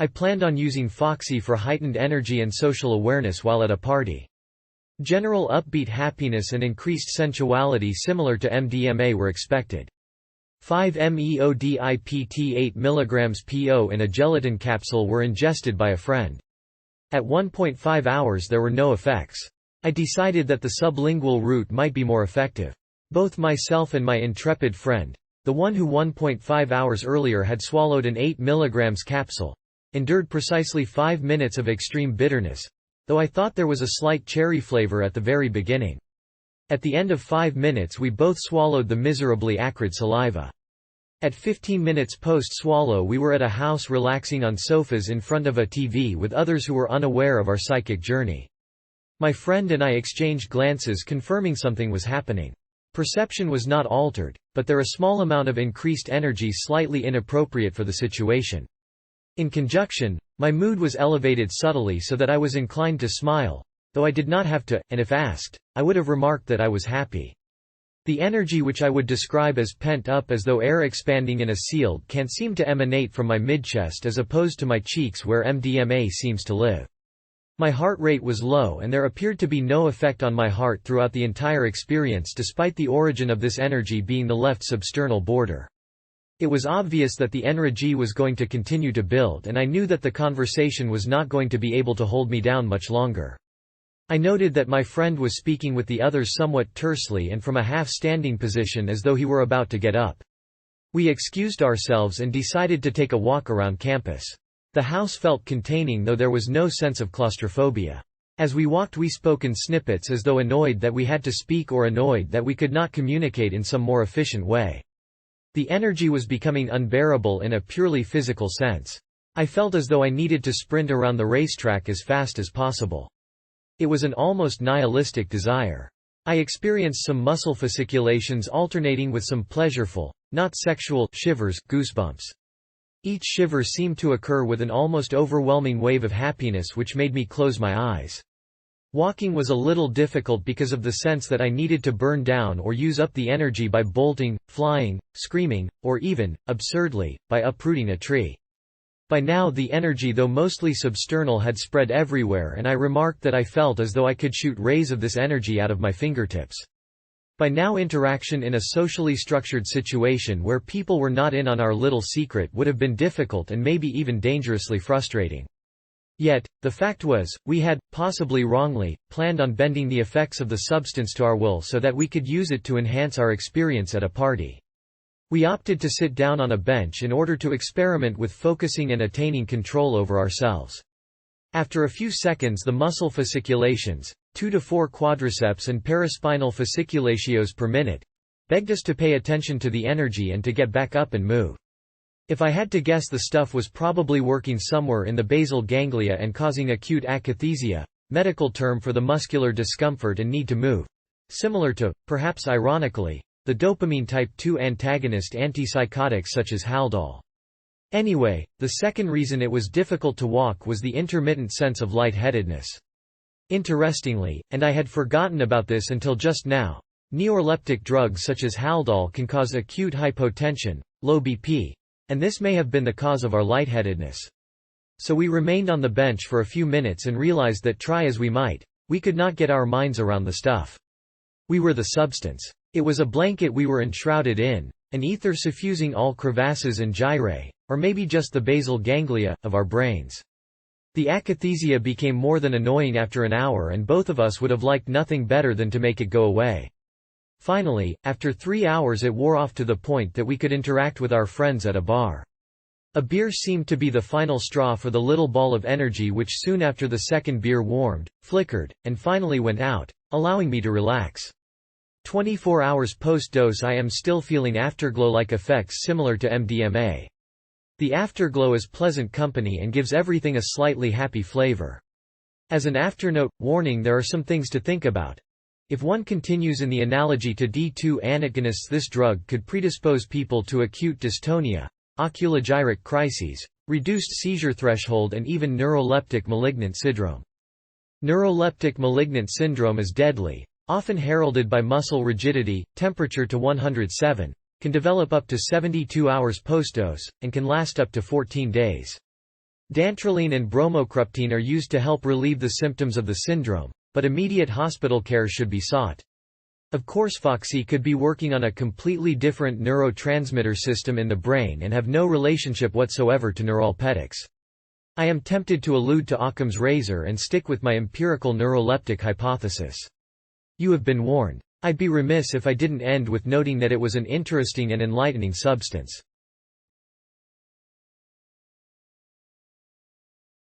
I planned on using Foxy for heightened energy and social awareness while at a party. General upbeat happiness and increased sensuality similar to MDMA were expected. 5 MeO DiPT 8 mg PO in a gelatin capsule were ingested by a friend. At 1.5 hours there were no effects. I decided that the sublingual route might be more effective. Both myself and my intrepid friend, the one who 1.5 hours earlier had swallowed an 8 mg capsule, endured precisely 5 minutes of extreme bitterness, though I thought there was a slight cherry flavor at the very beginning. At the end of 5 minutes we both swallowed the miserably acrid saliva. At 15 minutes post-swallow we were at a house relaxing on sofas in front of a TV with others who were unaware of our psychic journey. My friend and I exchanged glances confirming something was happening. Perception was not altered, but there a small amount of increased energy slightly inappropriate for the situation. In conjunction, my mood was elevated subtly so that I was inclined to smile, though I did not have to, and if asked, I would have remarked that I was happy. The energy which I would describe as pent up as though air expanding in a sealed can seemed to emanate from my midchest as opposed to my cheeks where MDMA seems to live. My heart rate was low and there appeared to be no effect on my heart throughout the entire experience despite the origin of this energy being the left substernal border. It was obvious that the energy was going to continue to build and I knew that the conversation was not going to be able to hold me down much longer. I noted that my friend was speaking with the others somewhat tersely and from a half-standing position as though he were about to get up. We excused ourselves and decided to take a walk around campus. The house felt containing though there was no sense of claustrophobia. As we walked we spoke in snippets as though annoyed that we had to speak or annoyed that we could not communicate in some more efficient way. The energy was becoming unbearable in a purely physical sense. I felt as though I needed to sprint around the racetrack as fast as possible. It was an almost nihilistic desire. I experienced some muscle fasciculations alternating with some pleasureful, not sexual, shivers, goosebumps. Each shiver seemed to occur with an almost overwhelming wave of happiness which made me close my eyes. Walking was a little difficult because of the sense that I needed to burn down or use up the energy by bolting, flying, screaming, or even, absurdly, by uprooting a tree. By now the energy though mostly substernal had spread everywhere and I remarked that I felt as though I could shoot rays of this energy out of my fingertips. By now interaction in a socially structured situation where people were not in on our little secret would have been difficult and maybe even dangerously frustrating. Yet, the fact was, we had, possibly wrongly, planned on bending the effects of the substance to our will so that we could use it to enhance our experience at a party. We opted to sit down on a bench in order to experiment with focusing and attaining control over ourselves. After a few seconds the muscle fasciculations, 2 to 4 quadriceps and paraspinal fasciculatios per minute, begged us to pay attention to the energy and to get back up and move. If I had to guess the stuff was probably working somewhere in the basal ganglia and causing acute akathisia, medical term for the muscular discomfort and need to move. Similar to, perhaps ironically, the dopamine type 2 antagonist antipsychotics such as Haldol. Anyway, the second reason it was difficult to walk was the intermittent sense of lightheadedness. Interestingly, and I had forgotten about this until just now, neuroleptic drugs such as Haldol can cause acute hypotension, low BP. And this may have been the cause of our lightheadedness. So we remained on the bench for a few minutes and realized that try as we might, we could not get our minds around the stuff. We were the substance. It was a blanket we were enshrouded in, an ether suffusing all crevasses and gyrae, or maybe just the basal ganglia, of our brains. The akathisia became more than annoying after an hour and both of us would have liked nothing better than to make it go away. Finally, after 3 hours it wore off to the point that we could interact with our friends at a bar. A beer seemed to be the final straw for the little ball of energy which soon after the second beer warmed, flickered, and finally went out, allowing me to relax. 24 hours post-dose I am still feeling afterglow-like effects similar to MDMA. The afterglow is pleasant company and gives everything a slightly happy flavor. As an afternote, warning, there are some things to think about. If one continues in the analogy to D2 antagonists, this drug could predispose people to acute dystonia, oculogyric crises, reduced seizure threshold and even neuroleptic malignant syndrome. Neuroleptic malignant syndrome is deadly, often heralded by muscle rigidity, temperature to 107, can develop up to 72 hours post-dose, and can last up to 14 days. Dantrolene and bromokruptine are used to help relieve the symptoms of the syndrome, but immediate hospital care should be sought. Of course, Foxy could be working on a completely different neurotransmitter system in the brain and have no relationship whatsoever to neuralpetics. I am tempted to allude to Occam's razor and stick with my empirical neuroleptic hypothesis. You have been warned. I'd be remiss if I didn't end with noting that it was an interesting and enlightening substance.